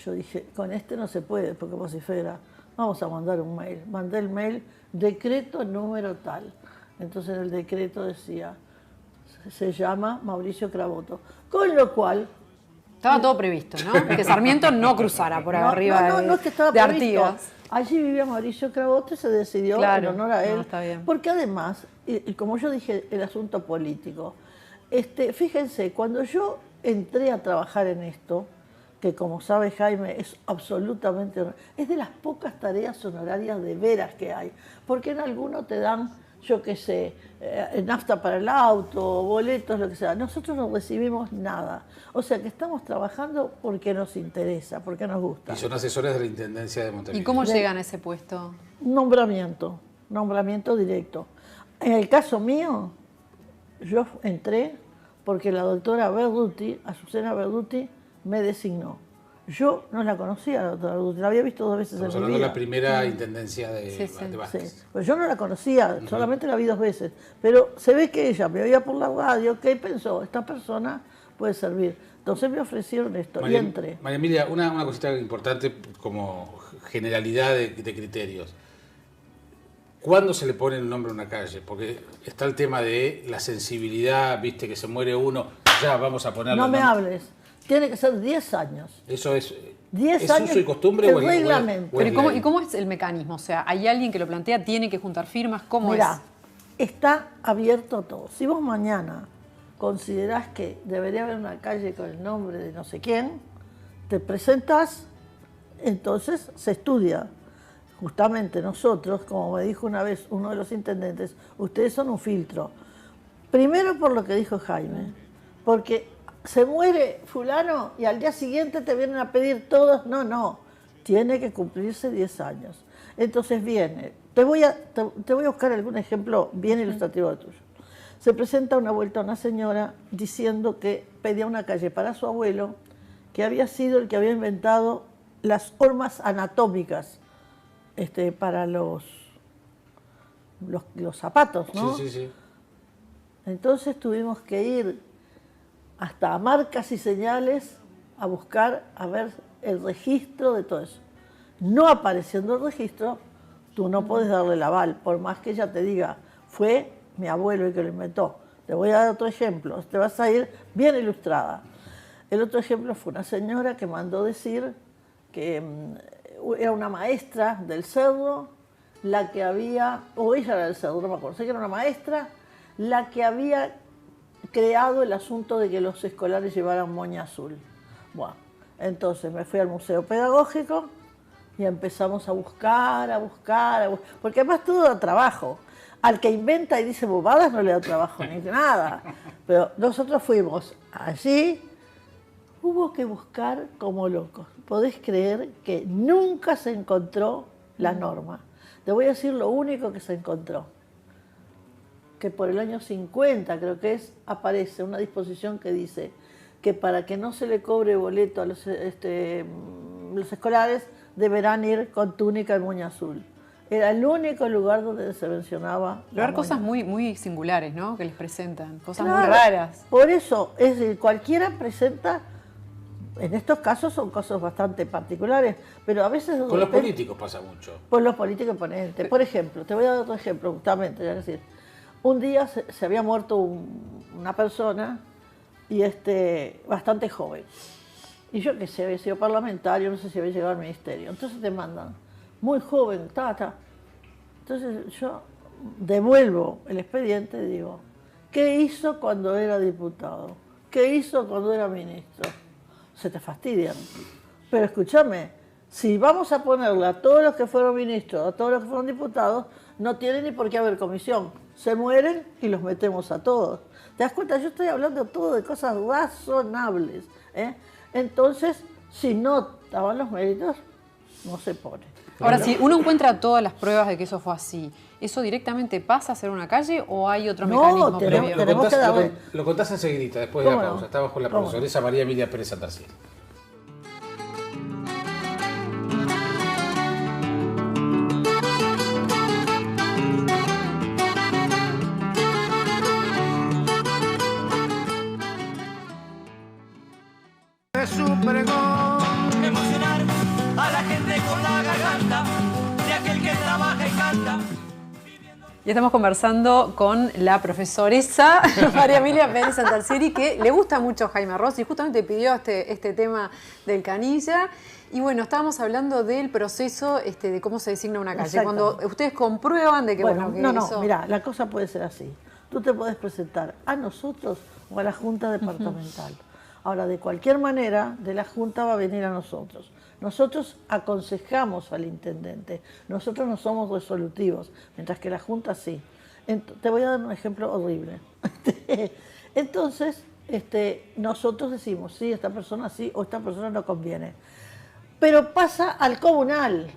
yo dije, con este no se puede, porque vocifera, vamos a mandar un mail. Mandé el mail, decreto número tal. Entonces el decreto decía, se llama Mauricio Cravoto. Con lo cual... Estaba todo previsto, ¿no? Que Sarmiento no cruzara por arriba no es que estaba de previsto. Artigas. Allí vivía Mauricio Cravoto y se decidió en honor a él. No, está bien. Porque además, y como yo dije, el asunto político, fíjense, cuando yo entré a trabajar en esto, que como sabe Jaime es absolutamente, es de las pocas tareas honorarias de veras que hay, porque en algunos te dan, yo qué sé, nafta para el auto, boletos, lo que sea. Nosotros no recibimos nada. O sea que estamos trabajando porque nos interesa, porque nos gusta. Y son asesores de la Intendencia de Montevideo. ¿Y cómo llegan a ese puesto? Nombramiento directo. En el caso mío, yo entré porque la doctora Berduti, Azucena Berduti, me designó. Yo no la conocía, la doctora Berduti, la había visto 2 veces Estamos en mi hablando vida. de la primera intendencia de Vázquez. Sí. Pues yo no la conocía, solamente la vi 2 veces. Pero se ve que ella me oía por la radio, que pensó, esta persona puede servir. Entonces me ofrecieron esto y entré. María Emilia, una cosita importante como generalidad de criterios. ¿Cuándo se le pone el nombre a una calle? Porque está el tema de la sensibilidad, viste, que se muere uno, ya vamos a ponerle... No me hables. Tiene que ser 10 años. Eso es... 10 ¿Es años uso y costumbre el o es reglamento? Pero ¿y cómo es el mecanismo? O sea, ¿hay alguien que lo plantea, tiene que juntar firmas? ¿Cómo Mirá, está abierto todo. Si vos mañana considerás que debería haber una calle con el nombre de no sé quién, te presentás, entonces se estudia. Justamente nosotros, como me dijo una vez uno de los intendentes, ustedes son un filtro. Primero por lo que dijo Jaime, porque se muere fulano y al día siguiente te vienen a pedir todos. No, tiene que cumplirse 10 años. Entonces viene, te voy a buscar algún ejemplo bien ilustrativo de tuyo. Se presenta una vuelta una señora diciendo que pedía una calle para su abuelo, que había sido el que había inventado las hormas anatómicas para los los zapatos, ¿no? Sí, sí, sí. Entonces tuvimos que ir hasta marcas y señales a buscar, a ver el registro de todo eso. No apareciendo el registro, tú no puedes darle el aval, por más que ella te diga, fue mi abuelo el que lo inventó. Te voy a dar otro ejemplo, te vas a ir bien ilustrada. El otro ejemplo fue una señora que mandó decir que era una maestra del Cerro, la que había, o ella era del Cerro, no me acuerdo, sé que era una maestra, la que había creado el asunto de que los escolares llevaran moña azul. Bueno, entonces me fui al Museo Pedagógico y empezamos a buscar, porque además todo da trabajo. Al que inventa y dice bobadas no le da trabajo ni nada. Pero nosotros fuimos allí, hubo que buscar como locos. Podés creer que nunca se encontró la norma. Te voy a decir lo único que se encontró. Que por el año 50, creo que es, aparece una disposición que dice que para que no se le cobre boleto a los escolares, deberán ir con túnica y moña azul. Era el único lugar donde se mencionaba. Pero hay cosas muy, muy singulares, ¿no? Que les presentan, cosas Claro, muy raras. Por eso, es decir, cualquiera presenta, en estos casos son cosas bastante particulares, pero a veces... Con los políticos pasa mucho. Con los políticos ponentes. Por ejemplo, te voy a dar otro ejemplo, justamente, es decir, un día se había muerto una persona y bastante joven. Y yo que sé, había sido parlamentario, no sé si había llegado al ministerio. Entonces te mandan, muy joven, Entonces yo devuelvo el expediente y digo, ¿qué hizo cuando era diputado? ¿Qué hizo cuando era ministro? Se te fastidian. Pero escúchame, si vamos a ponerle a todos los que fueron ministros, a todos los que fueron diputados, no tiene ni por qué haber comisión. Se mueren y los metemos a todos. ¿Te das cuenta? Yo estoy hablando todo de cosas razonables, ¿eh? Entonces, si no estaban los méritos, no se pone. Ahora, si uno encuentra todas las pruebas de que eso fue así, ¿eso directamente pasa a ser una calle o hay otro mecanismo previo? Lo contás enseguidita, después de la pausa. Estamos con la profesora María Emilia Pérez Santarcieri. Su pregón, Emocionar a la gente con la garganta de aquel que trabaja y canta. Y estamos conversando con la profesoresa María Emilia Pérez Santarcieri, que le gusta mucho Jaime Ross y justamente pidió este tema del canilla. Y bueno, estábamos hablando del proceso de cómo se designa una calle. Cuando ustedes comprueban de que, que eso... Mira, la cosa puede ser así. Tú te puedes presentar a nosotros o a la Junta Departamental. Ahora, de cualquier manera, de la Junta va a venir a nosotros. Nosotros aconsejamos al intendente. Nosotros no somos resolutivos, mientras que la Junta sí. Te voy a dar un ejemplo horrible. Entonces, nosotros decimos, sí, esta persona sí o esta persona no conviene. Pero pasa al comunal,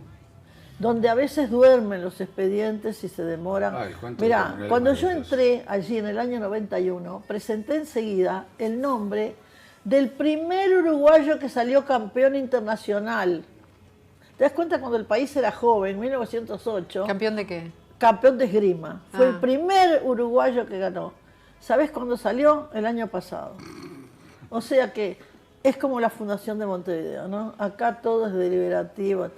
donde a veces duermen los expedientes y se demoran. Mira, cuando yo entré allí en el año 91, presenté enseguida el nombre del primer uruguayo que salió campeón internacional. ¿Te das cuenta cuando el país era joven, 1908? ¿Campeón de qué? Campeón de esgrima. Fue el primer uruguayo que ganó. ¿Sabés cuándo salió? El año pasado. O sea que es como la Fundación de Montevideo, ¿no? Acá todo es deliberativo.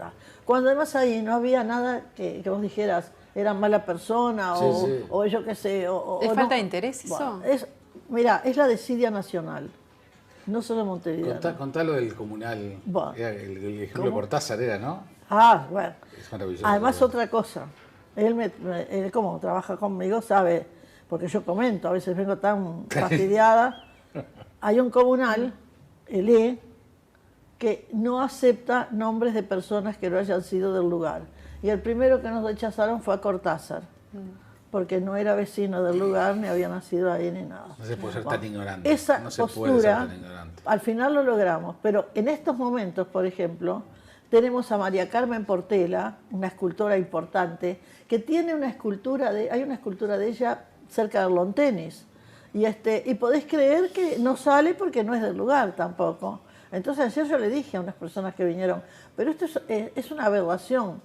Cuando además ahí no había nada que vos dijeras, era mala persona o yo qué sé. ¿Es falta de interés eso? Bueno, mira, es la desidia nacional. No solo Montevideo. Contá lo del comunal. Bueno, el ejemplo de Cortázar era, ¿no? Bueno. Es maravilloso. Además, otra cosa. Él como trabaja conmigo, sabe, porque yo comento, a veces vengo tan fastidiada. Hay un comunal, el E, que no acepta nombres de personas que no hayan sido del lugar. Y el primero que nos rechazaron fue a Cortázar. Porque no era vecino del lugar, ni había nacido ahí, ni nada. No se puede ser tan ignorante. Esa no se postura, puede ser tan ignorante. Al final lo logramos, pero en estos momentos, por ejemplo, tenemos a María Carmen Portela, una escultora importante, que tiene una escultura, hay una escultura de ella cerca de Lontenis, y podés creer que no sale porque no es del lugar tampoco. Entonces ayer yo le dije a unas personas que vinieron, pero esto es una aberración.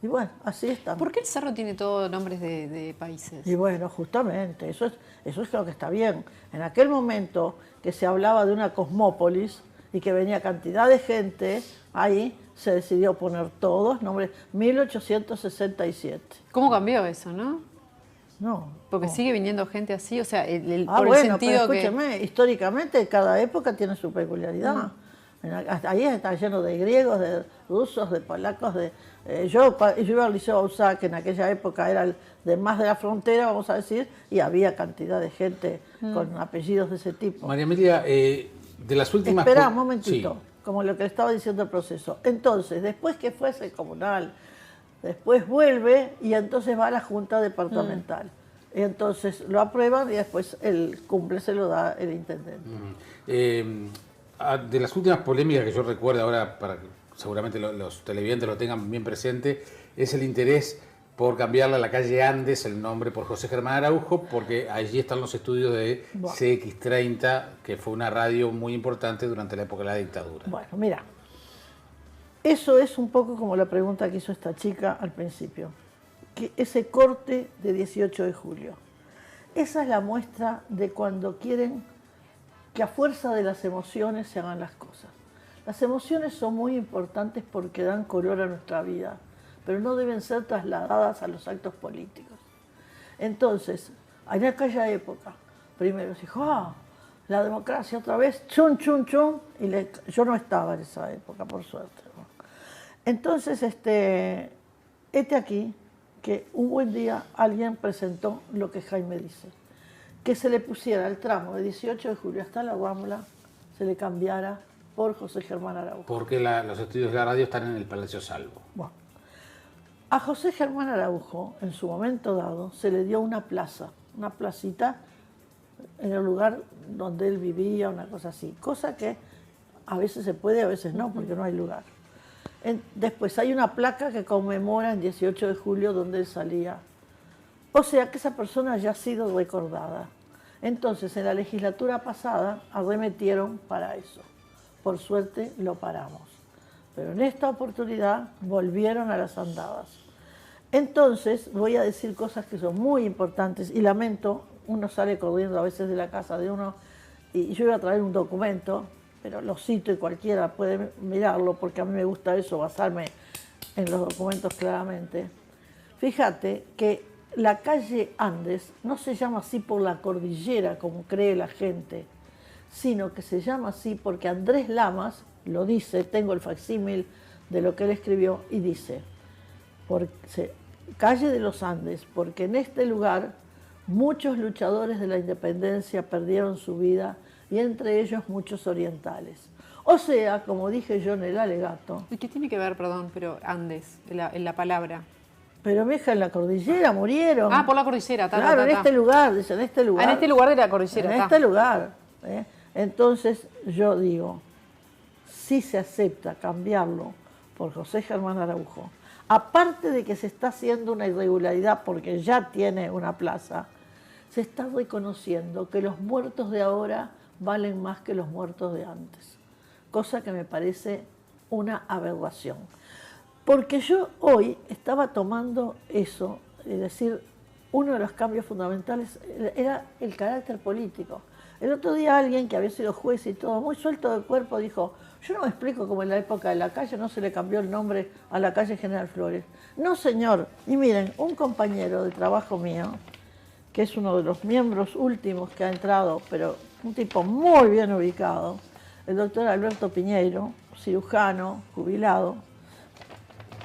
Y bueno, así estamos. ¿Por qué el cerro tiene todos nombres de países? Y bueno, justamente, eso es lo que está bien. En aquel momento que se hablaba de una cosmópolis y que venía cantidad de gente, ahí se decidió poner todos nombres. 1867. ¿Cómo cambió eso, no? No. Porque no. sigue viniendo gente así, o sea, Ah, por bueno, el sentido pero escúcheme, históricamente cada época tiene su peculiaridad. Ahí está lleno de griegos, de rusos, de polacos, yo iba al Liceo Bauzá, que en aquella época era el de más de la frontera, vamos a decir, y había cantidad de gente con apellidos de ese tipo. María Emilia, de las últimas... Espera un momentito, Sí. como lo que le estaba diciendo el proceso. Entonces, después que fuese comunal, después vuelve y entonces va a la Junta Departamental. Y entonces lo aprueban y después el cumple se lo da el intendente. De las últimas polémicas que yo recuerdo ahora, para que seguramente los televidentes lo tengan bien presente, es el interés por cambiarle a la calle Andes el nombre por José Germán Araujo, porque allí están los estudios de CX30, que fue una radio muy importante durante la época de la dictadura. Bueno, mira, eso es un poco como la pregunta que hizo esta chica al principio, que ese corte de 18 de julio, esa es la muestra de cuando quieren que a fuerza de las emociones se hagan las cosas. Las emociones son muy importantes porque dan color a nuestra vida, pero no deben ser trasladadas a los actos políticos. Entonces, en aquella época, primero se dijo, la democracia otra vez, chun, chun, chun, y yo no estaba en esa época, por suerte. Entonces, aquí, que un buen día alguien presentó lo que Jaime dice, que se le pusiera el tramo de 18 de julio hasta la Rambla, se le cambiara por José Germán Araujo. Porque los estudios de la radio están en el Palacio Salvo. Bueno, a José Germán Araujo, en su momento dado, se le dio una plaza, una placita en el lugar donde él vivía, una cosa así, cosa que a veces se puede, a veces no, porque no hay lugar. Después hay una placa que conmemora el 18 de julio donde él salía. O sea que esa persona ya ha sido recordada. Entonces, en la legislatura pasada arremetieron para eso. Por suerte lo paramos. Pero en esta oportunidad volvieron a las andadas. Entonces, voy a decir cosas que son muy importantes y lamento, uno sale corriendo a veces de la casa de uno y yo iba a traer un documento, pero lo cito y cualquiera puede mirarlo porque a mí me gusta eso, basarme en los documentos claramente. Fíjate que la calle Andes no se llama así por la cordillera como cree la gente, sino que se llama así porque Andrés Lamas lo dice, tengo el facsímil de lo que él escribió y dice, calle de los Andes, porque en este lugar muchos luchadores de la independencia perdieron su vida y entre ellos muchos orientales. O sea, como dije yo en el alegato... ¿Y qué tiene que ver, perdón, pero Andes, en la palabra? Pero mija, en la cordillera murieron. Ah, por la cordillera, claro, en este lugar, dice, en este lugar. En este lugar de la cordillera, En este lugar. Entonces, yo digo, si se acepta cambiarlo por José Germán Araujo, aparte de que se está haciendo una irregularidad porque ya tiene una plaza, se está reconociendo que los muertos de ahora valen más que los muertos de antes, cosa que me parece una aberración. Porque yo hoy estaba tomando eso, es decir, uno de los cambios fundamentales era el carácter político. El otro día alguien que había sido juez y todo, muy suelto de cuerpo, dijo, yo no me explico cómo en la época de la calle no se le cambió el nombre a la calle General Flores. No, señor. Y miren, un compañero de trabajo mío, que es uno de los miembros últimos que ha entrado, pero un tipo muy bien ubicado, el doctor Alberto Piñeiro, cirujano, jubilado,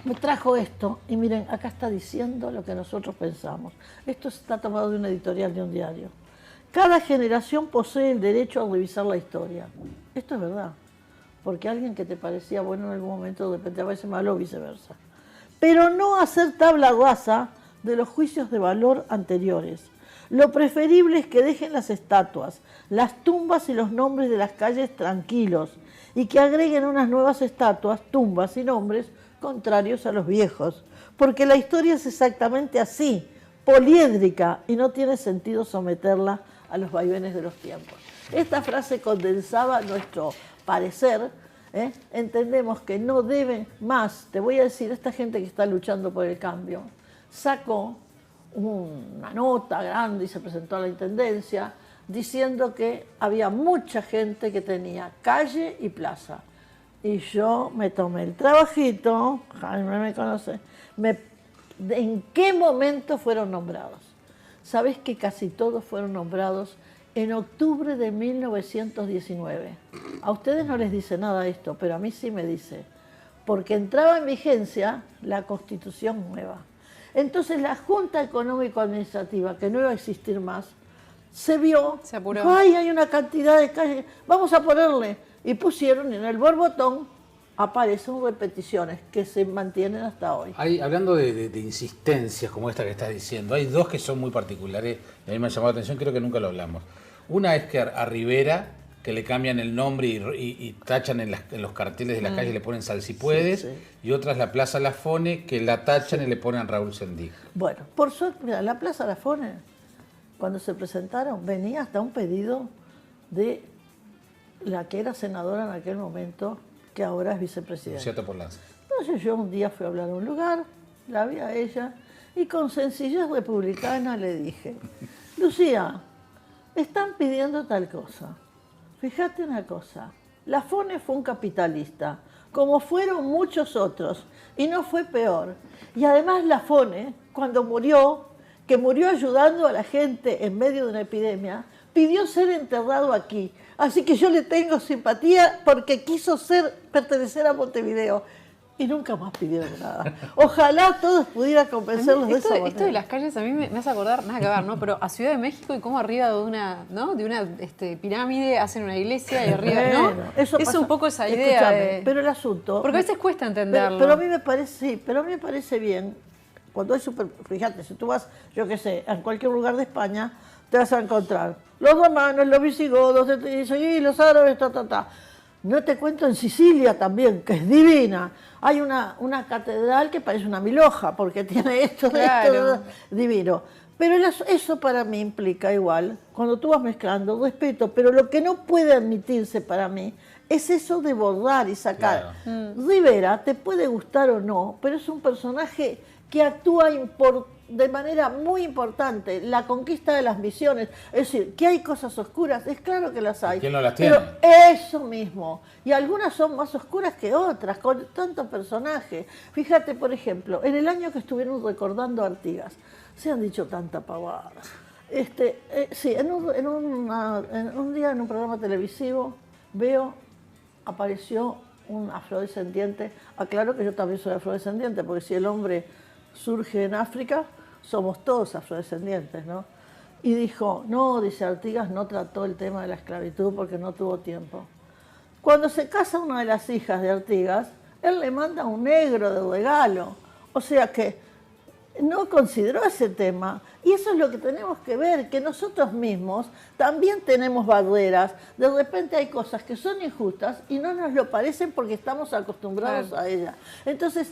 me trajo esto y miren, acá está diciendo lo que nosotros pensamos. Esto está tomado de una editorial de un diario. Cada generación posee el derecho a revisar la historia. Esto es verdad, porque alguien que te parecía bueno en algún momento de repente parece malo o viceversa. Pero no hacer tabla rasa de los juicios de valor anteriores. Lo preferible es que dejen las estatuas, las tumbas y los nombres de las calles tranquilos y que agreguen unas nuevas estatuas, tumbas y nombres contrarios a los viejos, porque la historia es exactamente así, poliédrica, y no tiene sentido someterla a los vaivenes de los tiempos. Esta frase condensaba nuestro parecer Entendemos que no deben más. Te voy a decir, esta gente que está luchando por el cambio sacó una nota grande y se presentó a la Intendencia diciendo que había mucha gente que tenía calle y plaza. Y yo me tomé el trabajito, Jaime me conoce, ¿en qué momento fueron nombrados? ¿Sabés que casi todos fueron nombrados en octubre de 1919? A ustedes no les dice nada esto, pero a mí sí me dice, porque entraba en vigencia la Constitución nueva. Entonces la Junta Económico-Administrativa, que no iba a existir más, se vio, se apuró. ¡Ay, hay una cantidad de calles! Vamos a ponerle. Y pusieron, y en el borbotón aparecen repeticiones que se mantienen hasta hoy. Hablando de insistencias como esta que estás diciendo, hay dos que son muy particulares y a mí me ha llamado la atención, creo que nunca lo hablamos. Una es que a Rivera, que le cambian el nombre y tachan en los carteles de la calle, le ponen Sal si puedes, sí. Y otra es la Plaza Lafone, que la tachan y le ponen Raúl Sendic. Bueno, por suerte, mira, la Plaza Lafone, cuando se presentaron, venía hasta un pedido de la que era senadora en aquel momento, que ahora es vicepresidenta. Lucía Topolansky. Entonces yo un día fui a hablar a un lugar, la vi a ella, y con sencillez republicana le dije, Lucía, están pidiendo tal cosa. Fíjate una cosa, Lafone fue un capitalista, como fueron muchos otros, y no fue peor. Y además Lafone, cuando murió, que murió ayudando a la gente en medio de una epidemia, pidió ser enterrado aquí. Así que yo le tengo simpatía porque quiso pertenecer a Montevideo. Y nunca más pidieron nada. Ojalá todos pudieran convencerlos de esa manera. Esto de las calles a mí me hace acordar, nada que ver, ¿no? Pero a Ciudad de México y cómo arriba de una, ¿no? de una pirámide hacen una iglesia y arriba, ¿no? Eso es pasa. Un poco esa idea de... Pero el asunto... Porque a veces cuesta entenderlo. Pero a mí me parece, sí, pero a mí me parece bien. Cuando hay fíjate, si tú vas, yo qué sé, a cualquier lugar de España, te vas a encontrar los romanos, los visigodos, y los árabes, No te cuento en Sicilia también, que es divina. Hay una catedral que parece una milhoja, porque tiene esto, divino. Pero eso para mí implica igual, cuando tú vas mezclando, respeto, pero lo que no puede admitirse para mí es eso de borrar y sacar. Claro. Rivera te puede gustar o no, pero es un personaje que actúa de manera muy importante, la conquista de las misiones. Es decir, que hay cosas oscuras, es claro que las hay. ¿Quién no las tiene? Pero eso mismo. Y algunas son más oscuras que otras, con tantos personajes. Fíjate, por ejemplo, en el año que estuvieron recordando a Artigas, se han dicho tanta pavada. Sí, en un día en un programa televisivo apareció un afrodescendiente. Aclaro que yo también soy afrodescendiente, porque si el hombre surge en África, somos todos afrodescendientes, ¿no? Y dijo, no, dice Artigas, no trató el tema de la esclavitud porque no tuvo tiempo. Cuando se casa una de las hijas de Artigas, él le manda un negro de regalo. O sea que no consideró ese tema. Y eso es lo que tenemos que ver, que nosotros mismos también tenemos barreras. De repente hay cosas que son injustas y no nos lo parecen porque estamos acostumbrados a ellas. Entonces,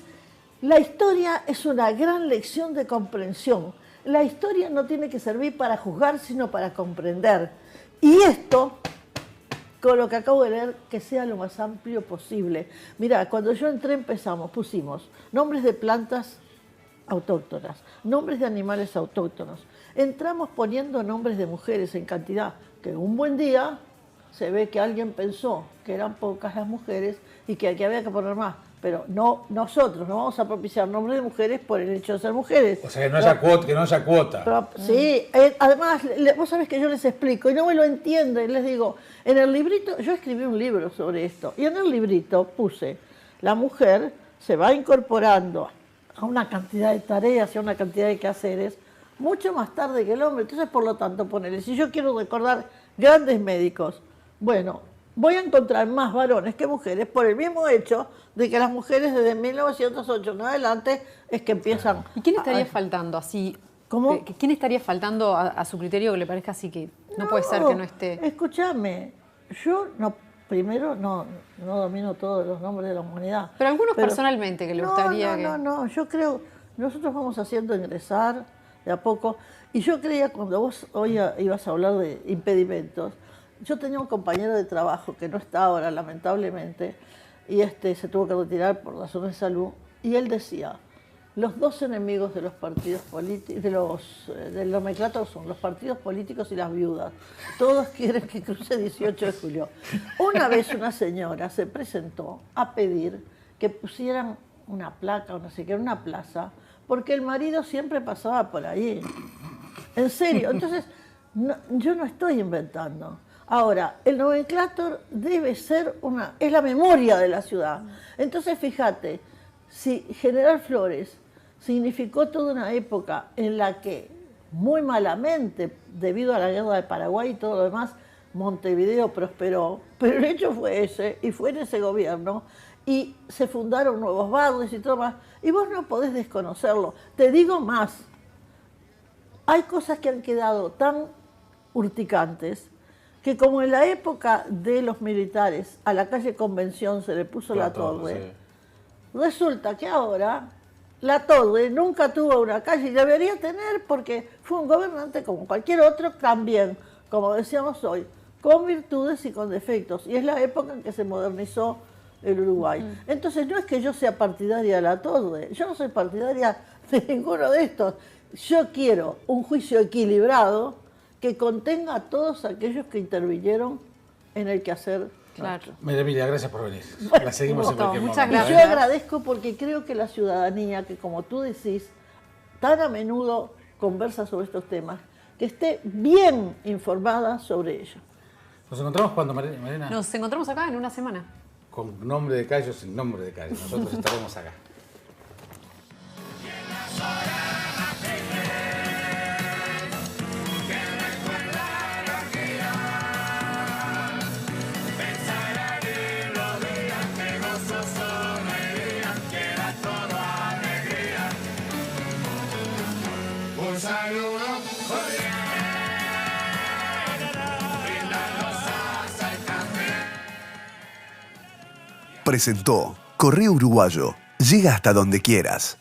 la historia es una gran lección de comprensión. La historia no tiene que servir para juzgar, sino para comprender. Y esto, con lo que acabo de leer, que sea lo más amplio posible. Mirá, cuando yo entré pusimos nombres de plantas autóctonas, nombres de animales autóctonos. Entramos poniendo nombres de mujeres en cantidad, que un buen día se ve que alguien pensó que eran pocas las mujeres y que aquí había que poner más. Pero no, nosotros no vamos a propiciar nombres de mujeres por el hecho de ser mujeres. O sea, que no haya cuota. Pero, sí, además, vos sabés que yo les explico y no me lo entienden. Les digo, en el librito, yo escribí un libro sobre esto, y en el librito puse, la mujer se va incorporando a una cantidad de tareas y a una cantidad de quehaceres mucho más tarde que el hombre. Entonces, por lo tanto, ponele, si yo quiero recordar grandes médicos, bueno, voy a encontrar más varones que mujeres por el mismo hecho de que las mujeres desde 1908 en adelante es que empiezan... ¿Y quién estaría faltando así? ¿Cómo? ¿Quién estaría faltando a su criterio que le parezca así que no puede ser que no esté? Escúchame, yo primero no domino todos los nombres de la humanidad. Pero algunos personalmente que le gustaría que... No, yo creo, nosotros vamos haciendo ingresar de a poco, y yo creía cuando vos hoy ibas a hablar de impedimentos, yo tenía un compañero de trabajo que no está ahora, lamentablemente, y se tuvo que retirar por razones de salud, y él decía, los dos enemigos de los partidos políticos, del nomenclátor son los partidos políticos y las viudas. Todos quieren que cruce 18 de julio. Una vez una señora se presentó a pedir que pusieran una placa o no sé qué, una plaza, porque el marido siempre pasaba por ahí. En serio, entonces yo no estoy inventando. Ahora, el nomenclátor debe ser es la memoria de la ciudad. Entonces, fíjate, si General Flores significó toda una época en la que, muy malamente, debido a la guerra de Paraguay y todo lo demás, Montevideo prosperó, pero el hecho fue ese, y fue en ese gobierno, y se fundaron nuevos barrios y todo más, y vos no podés desconocerlo. Te digo más, hay cosas que han quedado tan urticantes que como en la época de los militares a la calle Convención se le puso la torre, resulta que ahora la torre nunca tuvo una calle y debería tener porque fue un gobernante como cualquier otro también, como decíamos hoy, con virtudes y con defectos. Y es la época en que se modernizó el Uruguay. Entonces no es que yo sea partidaria de la torre, yo no soy partidaria de ninguno de estos. Yo quiero un juicio equilibrado que contenga a todos aquellos que intervinieron en el quehacer. Claro. María Emilia, gracias por venir. Bueno, la seguimos en cualquier muchas momento. Y yo agradezco porque creo que la ciudadanía, que como tú decís, tan a menudo conversa sobre estos temas, que esté bien informada sobre ello. ¿Nos encontramos cuando, Mariana? Nos encontramos acá en una semana. Con nombre de calle o sin nombre de calle. Nosotros estaremos acá. Presentó Correo Uruguayo. Llega hasta donde quieras.